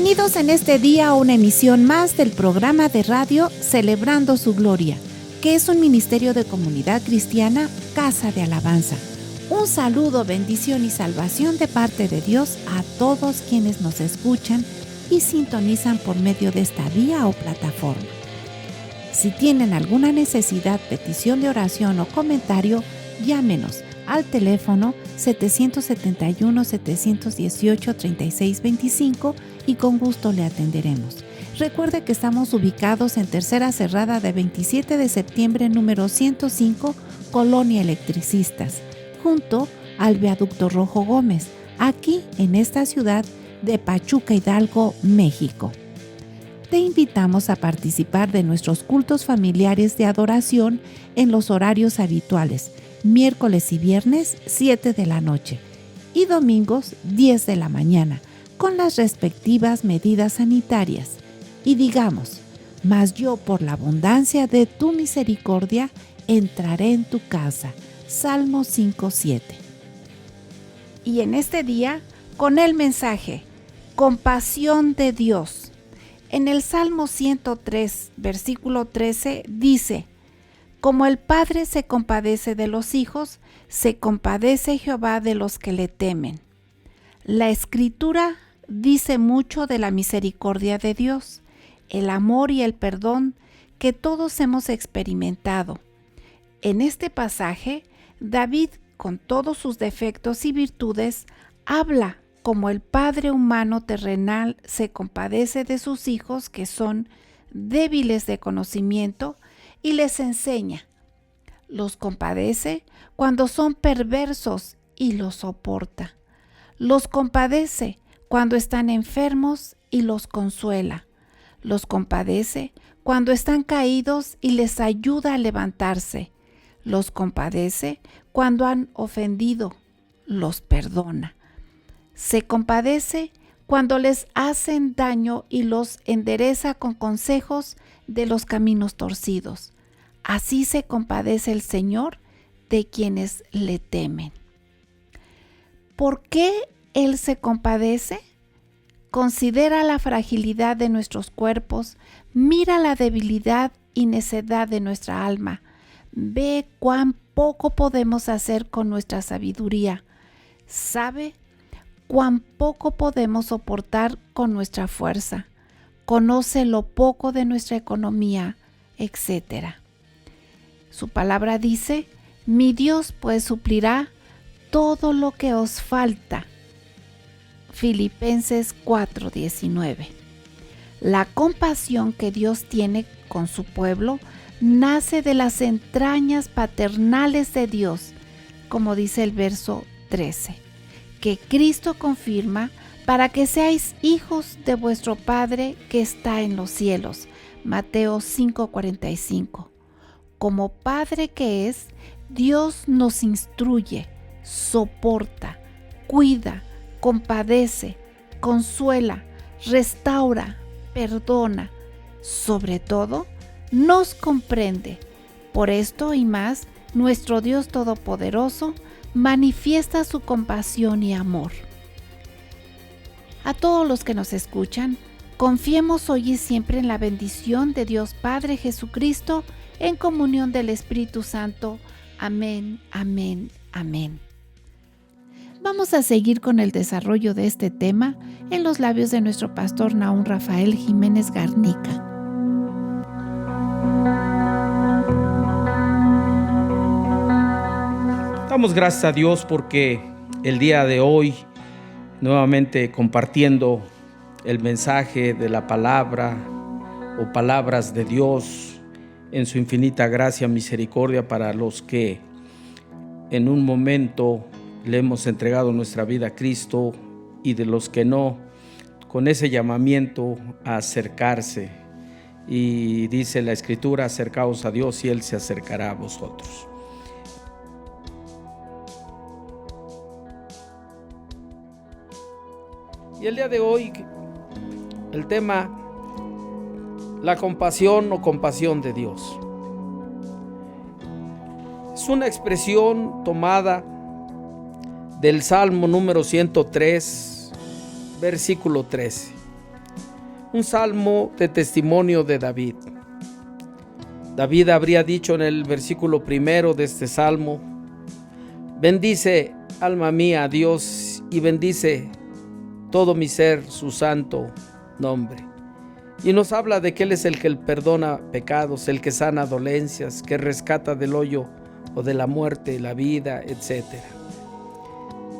Bienvenidos en este día a una emisión más del programa de radio Celebrando su Gloria, que es un ministerio de comunidad cristiana, Casa de Alabanza. Un saludo, bendición y salvación de parte de Dios a todos quienes nos escuchan y sintonizan por medio de esta vía o plataforma. Si tienen alguna necesidad, petición de oración o comentario, llámenos al teléfono 771-718-3625 y con gusto le atenderemos. Recuerde que estamos ubicados en Tercera Cerrada de 27 de septiembre, número 105, Colonia Electricistas, junto al Viaducto Rojo Gómez, aquí en esta ciudad de Pachuca, Hidalgo, México. Te invitamos a participar de nuestros cultos familiares de adoración en los horarios habituales, miércoles y viernes 7 de la noche y domingos 10 de la mañana, con las respectivas medidas sanitarias. Y digamos, mas yo por la abundancia de tu misericordia entraré en tu casa. Salmo 5:7. Y en este día, con el mensaje, compasión de Dios. En el Salmo 103, versículo 13, dice: como el Padre se compadece de los hijos, se compadece Jehová de los que le temen. La Escritura dice mucho de la misericordia de Dios, el amor y el perdón que todos hemos experimentado. En este pasaje, David, con todos sus defectos y virtudes, habla como el Padre humano terrenal se compadece de sus hijos que son débiles de conocimiento y les enseña. Los compadece cuando son perversos y los soporta. Los compadece cuando están enfermos y los consuela. Los compadece cuando están caídos y les ayuda a levantarse. Los compadece cuando han ofendido, los perdona. Se compadece cuando les hacen daño y los endereza con consejos de los caminos torcidos. Así se compadece el Señor de quienes le temen. ¿Por qué Él se compadece? Considera la fragilidad de nuestros cuerpos, mira la debilidad y necedad de nuestra alma, ve cuán poco podemos hacer con nuestra sabiduría, sabe cuán poco podemos soportar con nuestra fuerza, conoce lo poco de nuestra economía, etc. Su palabra dice: mi Dios pues suplirá todo lo que os falta. Filipenses 4:19. La compasión que Dios tiene con su pueblo nace de las entrañas paternales de Dios, como dice el verso 13, que Cristo confirma para que seáis hijos de vuestro Padre que está en los cielos. Mateo 5:45. Como Padre que es, Dios nos instruye, soporta, cuida, compadece, consuela, restaura, perdona. Sobre todo, nos comprende. Por esto y más, nuestro Dios Todopoderoso manifiesta su compasión y amor. A todos los que nos escuchan, confiemos hoy y siempre en la bendición de Dios Padre Jesucristo, en comunión del Espíritu Santo. Amén, amén, amén. Vamos a seguir con el desarrollo de este tema en los labios de nuestro pastor Nahum Rafael Jiménez Garnica. Damos gracias a Dios porque el día de hoy, nuevamente compartiendo el mensaje de la palabra o palabras de Dios en su infinita gracia, misericordia para los que en un momento le hemos entregado nuestra vida a Cristo y de los que no, con ese llamamiento a acercarse. Y dice la Escritura: acercaos a Dios y Él se acercará a vosotros. Y el día de hoy, el tema, la compasión o compasión de Dios. Es una expresión tomada del Salmo número 103, versículo 13. un salmo de testimonio de David. David habría dicho en el versículo 1 de este salmo: bendice, alma mía, a Dios, y bendice todo mi ser su santo nombre. Y nos habla de que Él es el que perdona pecados, el que sana dolencias, que rescata del hoyo o de la muerte, la vida, etc.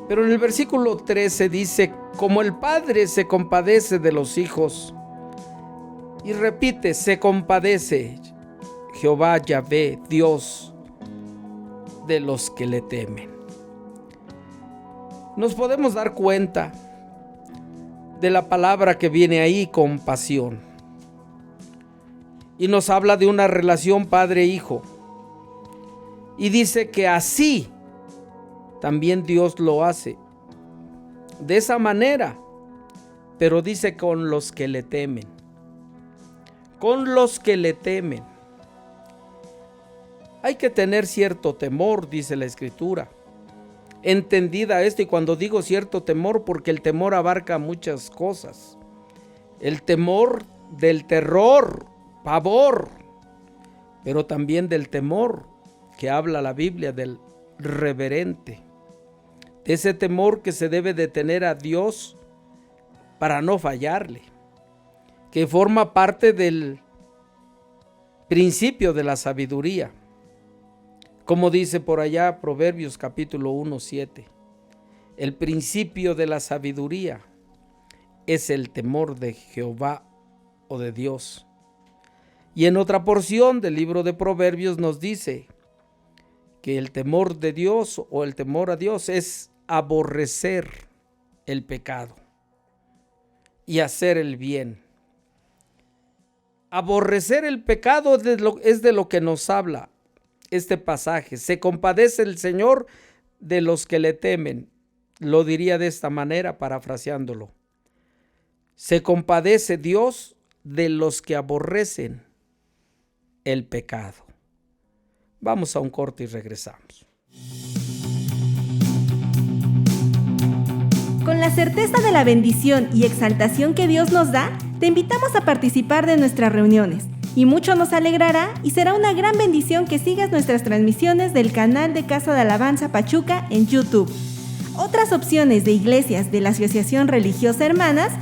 Pero en el versículo 13 dice: como el Padre se compadece de los hijos, y repite, se compadece Jehová Yahvé, Dios, de los que le temen. Nos podemos dar cuenta de la palabra que viene ahí, compasión, y nos habla de una relación padre-hijo, y dice que así también Dios lo hace, de esa manera, pero dice con los que le temen, con los que le temen. Hay que tener cierto temor, dice la Escritura, entendida esto, y cuando digo cierto temor, porque el temor abarca muchas cosas. El temor del terror, pavor, pero también del temor que habla la Biblia, del reverente, de ese temor que se debe de tener a Dios para no fallarle, que forma parte del principio de la sabiduría. Como dice por allá Proverbios capítulo 1:7, el principio de la sabiduría es el temor de Jehová o de Dios. Y en otra porción del libro de Proverbios nos dice que el temor de Dios o el temor a Dios es aborrecer el pecado y hacer el bien. Aborrecer el pecado es de lo que nos habla este pasaje. Se compadece el Señor de los que le temen. Lo diría de esta manera, parafraseándolo: se compadece Dios de los que aborrecen el pecado. Vamos a un corte y regresamos. Con la certeza de la bendición y exaltación que Dios nos da, te invitamos a participar de nuestras reuniones. Y mucho nos alegrará y será una gran bendición que sigas nuestras transmisiones del canal de Casa de Alabanza Pachuca en YouTube. Otras opciones de iglesias de la Asociación Religiosa Hermanas: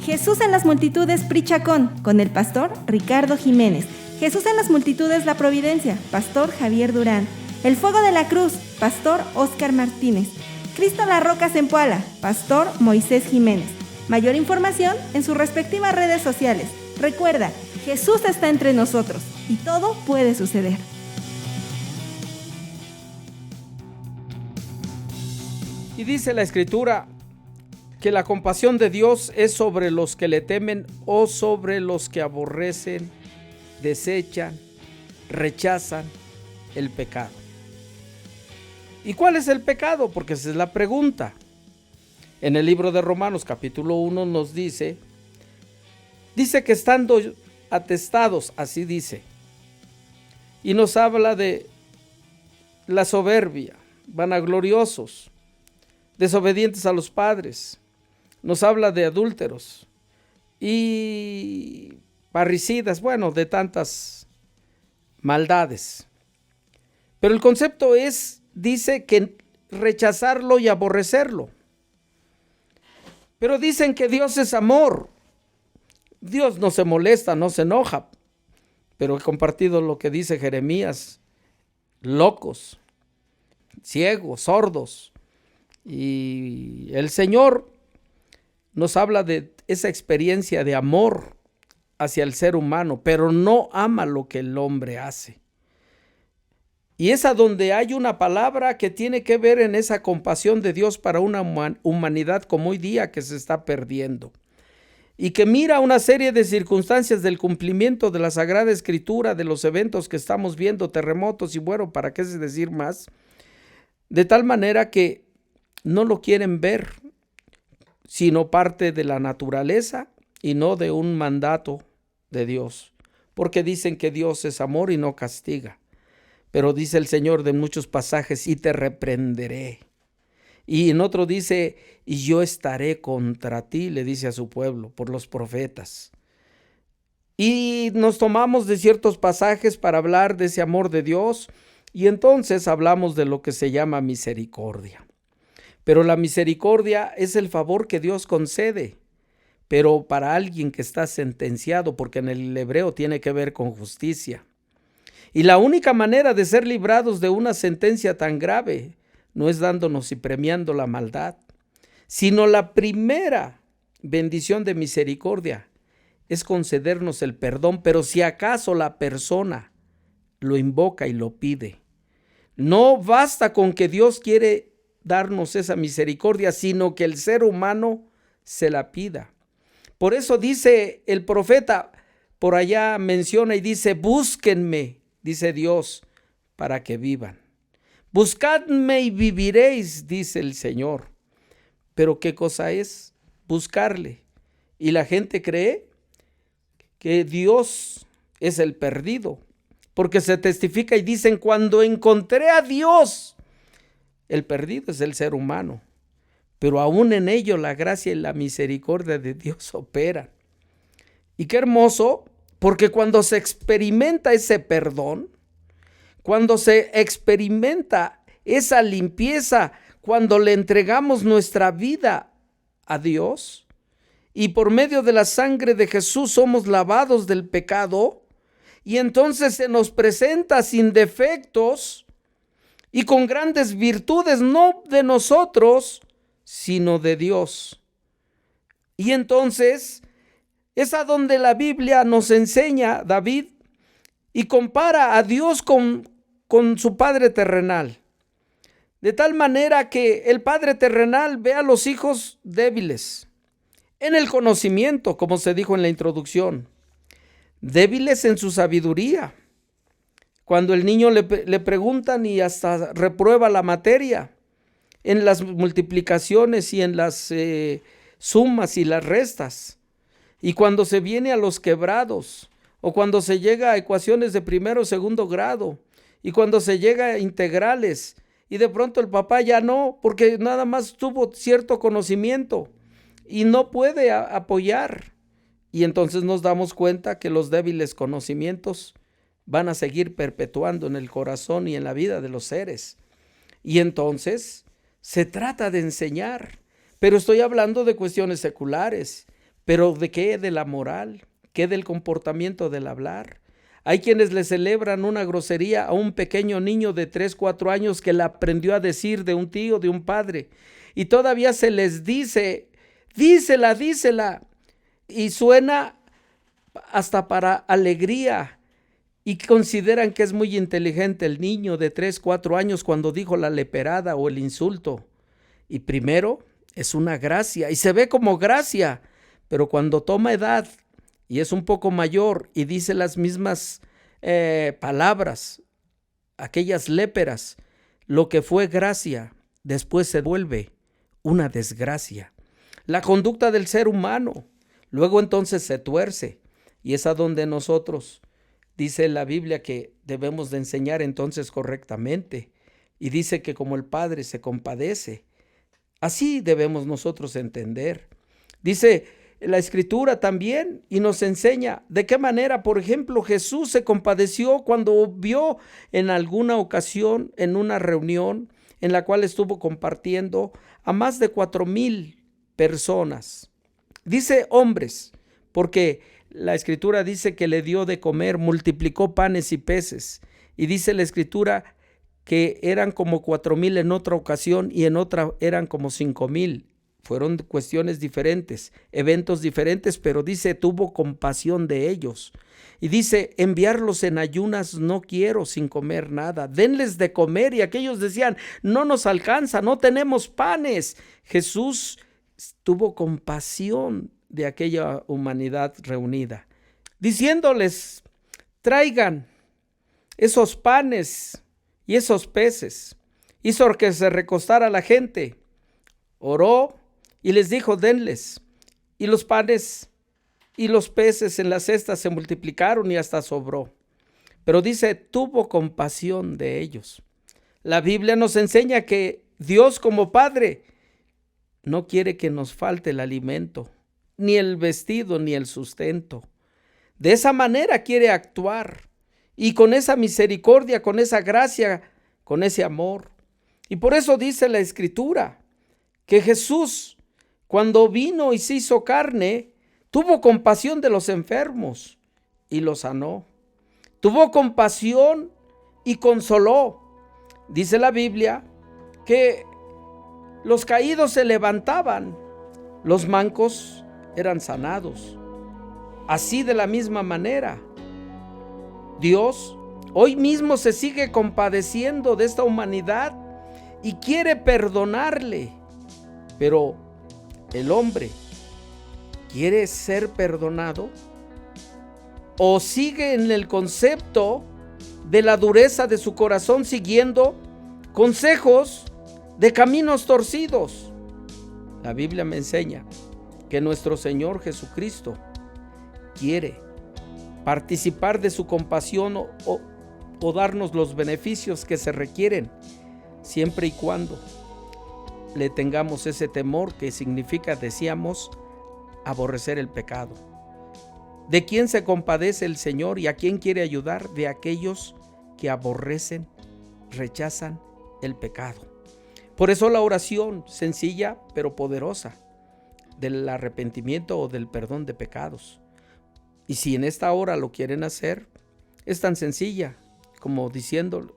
Jesús en las Multitudes Prichacón, con el pastor Ricardo Jiménez; Jesús en las Multitudes La Providencia, pastor Javier Durán; El Fuego de la Cruz, pastor Óscar Martínez; Cristo la Roca Zempoala, pastor Moisés Jiménez. Mayor información en sus respectivas redes sociales. Recuerda, Jesús está entre nosotros y todo puede suceder. Y dice la Escritura que la compasión de Dios es sobre los que le temen o sobre los que aborrecen, desechan, rechazan el pecado. ¿Y cuál es el pecado? Porque esa es la pregunta. En el libro de Romanos capítulo 1 nos dice que estando atestados, así dice, y nos habla de la soberbia, vanagloriosos, desobedientes a los padres, nos habla de adúlteros y parricidas, bueno, de tantas maldades. Pero el concepto dice que rechazarlo y aborrecerlo. Pero dicen que Dios es amor. Dios no se molesta, no se enoja. Pero he compartido lo que dice Jeremías: locos, ciegos, sordos. Y el Señor nos habla de esa experiencia de amor hacia el ser humano, pero no ama lo que el hombre hace. Y es a donde hay una palabra que tiene que ver en esa compasión de Dios para una humanidad como hoy día, que se está perdiendo y que mira una serie de circunstancias del cumplimiento de la Sagrada Escritura, de los eventos que estamos viendo, terremotos y bueno, ¿para qué decir más? De tal manera que no lo quieren ver, sino parte de la naturaleza y no de un mandato de Dios, porque dicen que Dios es amor y no castiga. Pero dice el Señor de muchos pasajes: y te reprenderé. Y en otro dice: y yo estaré contra ti, le dice a su pueblo por los profetas. Y nos tomamos de ciertos pasajes para hablar de ese amor de Dios, y entonces hablamos de lo que se llama misericordia. Pero la misericordia es el favor que Dios concede, pero para alguien que está sentenciado, porque en el hebreo tiene que ver con justicia. Y la única manera de ser librados de una sentencia tan grave no es dándonos y premiando la maldad, sino la primera bendición de misericordia es concedernos el perdón, pero si acaso la persona lo invoca y lo pide. No basta con que Dios quiere darnos esa misericordia, sino que el ser humano se la pida. Por eso dice el profeta, por allá menciona y dice, búsquenme, dice Dios, para que vivan. Buscadme y viviréis, dice el Señor. Pero ¿qué cosa es? Buscarle. Y la gente cree que Dios es el perdido, porque se testifica y dicen, cuando encontré a Dios, el perdido es el ser humano, pero aún en ello la gracia y la misericordia de Dios operan. Y qué hermoso, porque cuando se experimenta ese perdón, cuando se experimenta esa limpieza, cuando le entregamos nuestra vida a Dios, y por medio de la sangre de Jesús somos lavados del pecado, y entonces se nos presenta sin defectos y con grandes virtudes, no de nosotros, sino de Dios. Y entonces es a donde la Biblia nos enseña, David, y compara a Dios con su Padre terrenal. De tal manera que el Padre terrenal ve a los hijos débiles en el conocimiento, como se dijo en la introducción, débiles en su sabiduría. Cuando el niño le preguntan y hasta reprueba la materia, en las multiplicaciones y en las sumas y las restas. Y cuando se viene a los quebrados, o cuando se llega a ecuaciones de primero o segundo grado, y cuando se llega a integrales, y de pronto el papá ya no, porque nada más tuvo cierto conocimiento y no puede apoyar. Y entonces nos damos cuenta que los débiles conocimientos van a seguir perpetuando en el corazón y en la vida de los seres. Y entonces se trata de enseñar, pero estoy hablando de cuestiones seculares. ¿Pero de qué? De la moral, ¿qué del comportamiento del hablar? Hay quienes le celebran una grosería a un pequeño niño de 3, 4 años que la aprendió a decir de un tío, de un padre, y todavía se les dice, dísela, y suena hasta para alegría, y consideran que es muy inteligente el niño de 3, 4 años cuando dijo la leperada o el insulto. Y primero es una gracia, y se ve como gracia, pero cuando toma edad y es un poco mayor y dice las mismas palabras, aquellas léperas, lo que fue gracia, después se vuelve una desgracia. La conducta del ser humano, luego entonces se tuerce, y es a donde nosotros, dice la Biblia, que debemos de enseñar entonces correctamente, y dice que como el Padre se compadece, así debemos nosotros entender. Dice la Escritura también y nos enseña de qué manera, por ejemplo, Jesús se compadeció cuando vio en alguna ocasión, en una reunión en la cual estuvo compartiendo a más de 4,000 personas. Dice hombres, porque la Escritura dice que le dio de comer, multiplicó panes y peces, y dice la Escritura que eran como 4,000 en otra ocasión y en otra eran como 5,000. Fueron cuestiones diferentes, eventos diferentes, pero dice, tuvo compasión de ellos. Y dice, enviarlos en ayunas no quiero sin comer nada, denles de comer. Y aquellos decían, no nos alcanza, no tenemos panes. Jesús tuvo compasión de aquella humanidad reunida, diciéndoles, traigan esos panes y esos peces. Hizo que se recostara la gente, oró y les dijo, denles. Y los panes y los peces en las cestas se multiplicaron y hasta sobró. Pero dice, tuvo compasión de ellos. La Biblia nos enseña que Dios como Padre no quiere que nos falte el alimento, ni el vestido, ni el sustento. De esa manera quiere actuar, y con esa misericordia, con esa gracia, con ese amor. Y por eso dice la Escritura que Jesús, cuando vino y se hizo carne, tuvo compasión de los enfermos y los sanó. Tuvo compasión y consoló. Dice la Biblia que los caídos se levantaban, los mancos eran sanados. Así, de la misma manera, Dios hoy mismo se sigue compadeciendo de esta humanidad y quiere perdonarle. Pero el hombre quiere ser perdonado o sigue en el concepto de la dureza de su corazón, siguiendo consejos de caminos torcidos. La Biblia me enseña que nuestro Señor Jesucristo quiere participar de su compasión o darnos los beneficios que se requieren, siempre y cuando le tengamos ese temor que significa, decíamos, aborrecer el pecado. ¿De quién se compadece el Señor y a quién quiere ayudar? De aquellos que aborrecen, rechazan el pecado. Por eso la oración sencilla pero poderosa del arrepentimiento o del perdón de pecados. Y si en esta hora lo quieren hacer, es tan sencilla como diciendo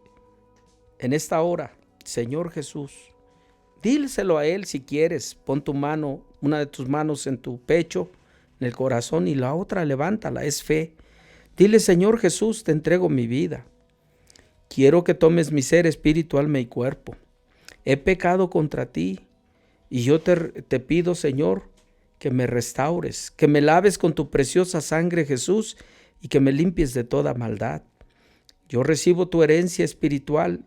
en esta hora: Señor Jesús, díselo a Él si quieres. Pon tu mano, una de tus manos en tu pecho, en el corazón, y la otra levántala, es fe. Dile: Señor Jesús, te entrego mi vida. Quiero que tomes mi ser, espíritu, alma y cuerpo. He pecado contra ti y yo te pido, Señor, que me restaures, que me laves con tu preciosa sangre, Jesús, y que me limpies de toda maldad. Yo recibo tu herencia espiritual,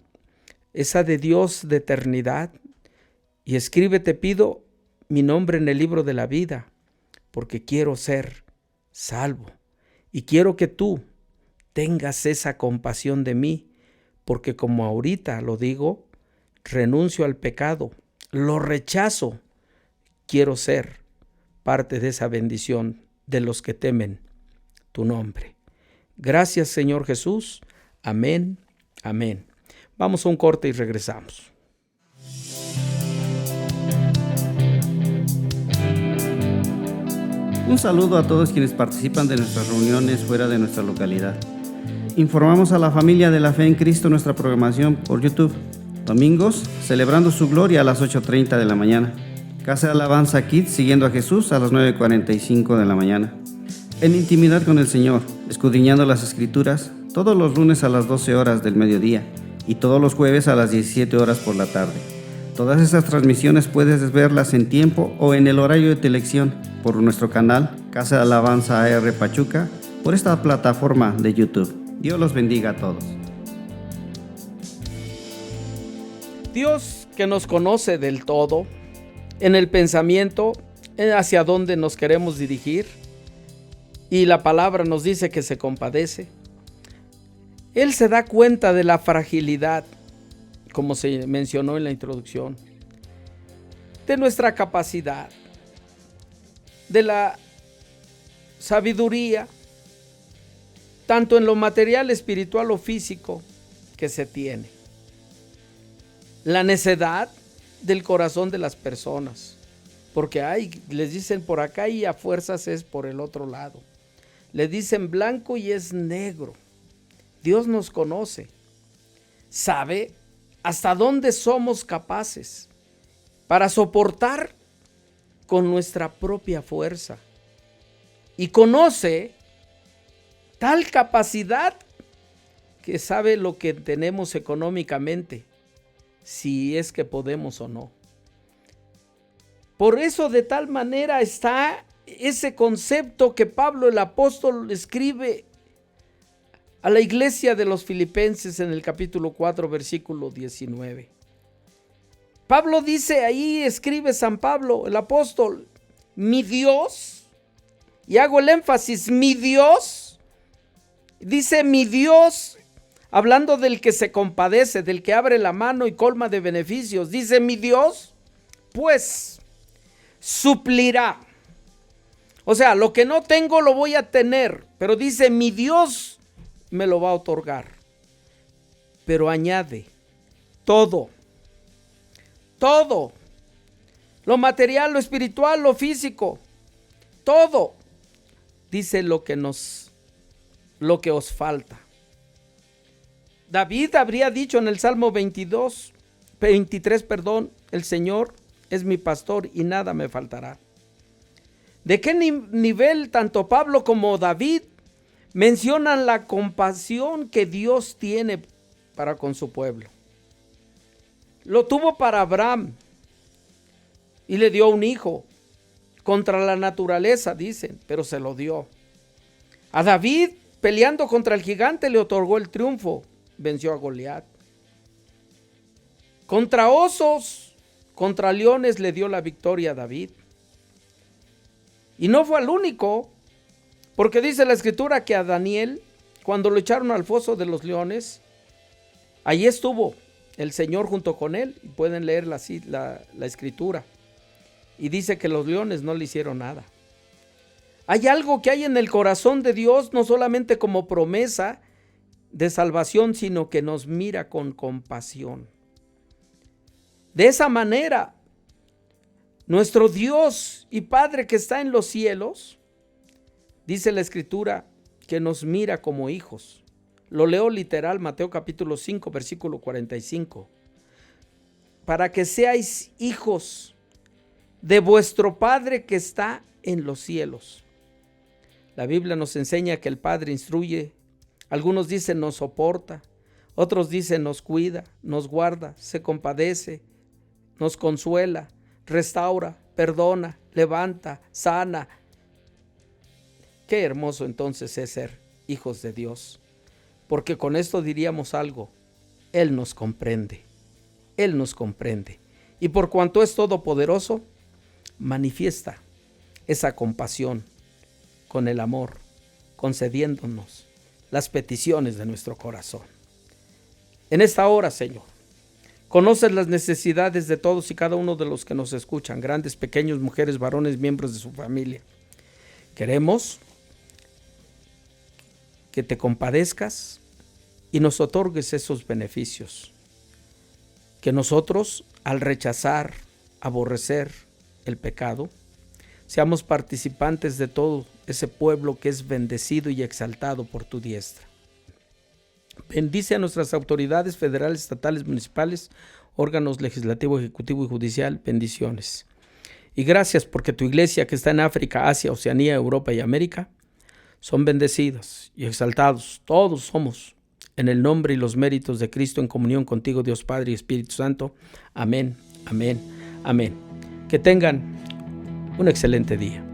esa de Dios de eternidad, y escribe, te pido, mi nombre en el libro de la vida, porque quiero ser salvo y quiero que tú tengas esa compasión de mí, porque como ahorita lo digo, renuncio al pecado, lo rechazo, quiero ser parte de esa bendición de los que temen tu nombre. Gracias, Señor Jesús. Amén, amén. Vamos a un corte y regresamos. Un saludo a todos quienes participan de nuestras reuniones fuera de nuestra localidad. Informamos a la familia de la fe en Cristo nuestra programación por YouTube. Domingos, celebrando su gloria a las 8:30 de la mañana. Casa de Alabanza Kids, siguiendo a Jesús, a las 9:45 de la mañana. En intimidad con el Señor, escudriñando las Escrituras, todos los lunes a las 12 horas del mediodía y todos los jueves a las 17 horas por la tarde. Todas esas transmisiones puedes verlas en tiempo o en el horario de tu elección por nuestro canal Casa de Alabanza AR Pachuca, por esta plataforma de YouTube. Dios los bendiga a todos. Dios, que nos conoce del todo, en el pensamiento, hacia dónde nos queremos dirigir, y la palabra nos dice que se compadece. Él se da cuenta de la fragilidad, como se mencionó en la introducción, de nuestra capacidad, de la sabiduría, tanto en lo material, espiritual o físico que se tiene. La necedad del corazón de las personas, porque les dicen por acá y a fuerzas es por el otro lado. Le dicen blanco y es negro. Dios nos conoce, sabe hasta dónde somos capaces para soportar con nuestra propia fuerza, y conoce tal capacidad que sabe lo que tenemos económicamente, si es que podemos o no. Por eso de tal manera está ese concepto que Pablo el apóstol escribe a la iglesia de los Filipenses en el capítulo 4, versículo 19. Pablo dice ahí, escribe San Pablo el apóstol: mi Dios, y hago el énfasis, mi Dios, dice mi Dios, hablando del que se compadece, del que abre la mano y colma de beneficios, dice mi Dios, pues suplirá O sea, lo que no tengo lo voy a tener, pero dice, mi Dios me lo va a otorgar. Pero añade, todo, lo material, lo espiritual, lo físico, todo, dice lo que os falta. David habría dicho en el Salmo 23, el Señor es mi pastor y nada me faltará. ¿De qué nivel tanto Pablo como David mencionan la compasión que Dios tiene para con su pueblo? Lo tuvo para Abraham y le dio un hijo contra la naturaleza, dicen, pero se lo dio. A David, peleando contra el gigante, le otorgó el triunfo, venció a Goliat. Contra osos, contra leones le dio la victoria a David. Y no fue el único, porque dice la escritura que a Daniel, cuando lo echaron al foso de los leones, allí estuvo el Señor junto con él, y pueden leer la escritura, y dice que los leones no le hicieron nada. Hay algo que hay en el corazón de Dios, no solamente como promesa de salvación, sino que nos mira con compasión. De esa manera, nuestro Dios y Padre que está en los cielos, dice la escritura que nos mira como hijos. Lo leo literal, Mateo capítulo 5, versículo 45. Para que seáis hijos de vuestro Padre que está en los cielos. La Biblia nos enseña que el Padre instruye. Algunos dicen nos soporta, otros dicen nos cuida, nos guarda, se compadece, nos consuela, restaura, perdona, levanta, sana. Qué hermoso entonces es ser hijos de Dios, porque con esto diríamos algo: Él nos comprende, Él nos comprende, y por cuanto es todopoderoso, manifiesta esa compasión con el amor, concediéndonos las peticiones de nuestro corazón. En esta hora, Señor, conoces las necesidades de todos y cada uno de los que nos escuchan, grandes, pequeños, mujeres, varones, miembros de su familia. Queremos que te compadezcas y nos otorgues esos beneficios. Que nosotros, al rechazar, aborrecer el pecado, seamos participantes de todo ese pueblo que es bendecido y exaltado por tu diestra. Bendice a nuestras autoridades federales, estatales, municipales, órganos legislativo, ejecutivo y judicial. Bendiciones. Y gracias porque tu iglesia que está en África, Asia, Oceanía, Europa y América son bendecidos y exaltados. Todos somos en el nombre y los méritos de Cristo, en comunión contigo, Dios Padre y Espíritu Santo. Amén, amén, amén. Que tengan un excelente día.